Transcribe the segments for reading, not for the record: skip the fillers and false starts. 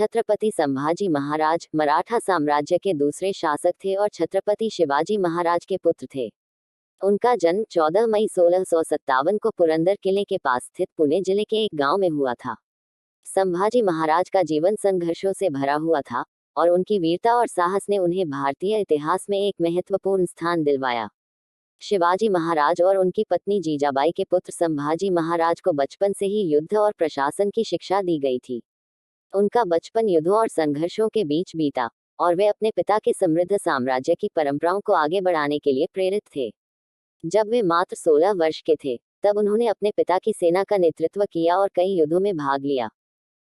छत्रपति संभाजी महाराज मराठा साम्राज्य के दूसरे शासक थे और छत्रपति शिवाजी महाराज के पुत्र थे। उनका जन्म 14 मई 1657 को पुरंदर किले के पास स्थित पुणे जिले के एक गांव में हुआ था। संभाजी महाराज का जीवन संघर्षों से भरा हुआ था और उनकी वीरता और साहस ने उन्हें भारतीय इतिहास में एक महत्वपूर्ण स्थान दिलवाया। शिवाजी महाराज और उनकी पत्नी जीजाबाई के पुत्र संभाजी महाराज को बचपन से ही युद्ध और प्रशासन की शिक्षा दी गई थी। उनका बचपन युद्धों और संघर्षों के बीच बीता और वे अपने पिता के समृद्ध साम्राज्य की परंपराओं को आगे बढ़ाने के लिए प्रेरित थे। जब वे मात्र 16 वर्ष के थे, तब उन्होंने अपने पिता की सेना का नेतृत्व किया और कई युद्धों में भाग लिया।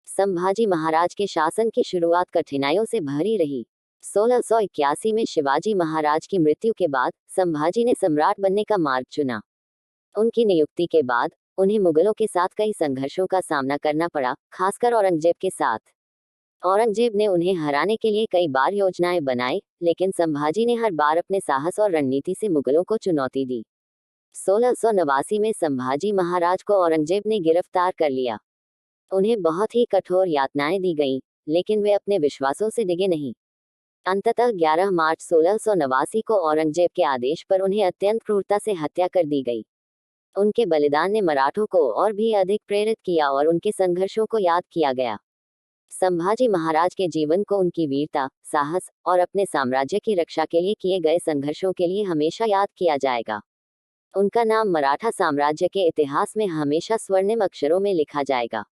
संभाजी महाराज के शासन की शुरुआत कठिनाइयों से भरी रही। 1681 में शिवाजी महाराज की मृत्यु के बाद संभाजी ने सम्राट बनने का मार्ग चुना। उनकी नियुक्ति के बाद उन्हें मुगलों के साथ कई संघर्षों का सामना करना पड़ा, खासकर औरंगजेब के साथ। औरंगजेब ने उन्हें हराने के लिए कई बार योजनाएं बनाई, लेकिन संभाजी ने हर बार अपने साहस और रणनीति से मुगलों को चुनौती दी। 1689 में संभाजी महाराज को औरंगजेब ने गिरफ्तार कर लिया। उन्हें बहुत ही कठोर यातनाएं दी गईं, लेकिन वे अपने विश्वासों से डिगे नहीं। अंततः 11 मार्च 1689 को औरंगजेब के आदेश पर उन्हें अत्यंत क्रूरता से हत्या कर दी गई। उनके बलिदान ने मराठों को और भी अधिक प्रेरित किया और उनके संघर्षों को याद किया गया। संभाजी महाराज के जीवन को उनकी वीरता, साहस और अपने साम्राज्य की रक्षा के लिए किए गए संघर्षों के लिए हमेशा याद किया जाएगा। उनका नाम मराठा साम्राज्य के इतिहास में हमेशा स्वर्णिम अक्षरों में लिखा जाएगा।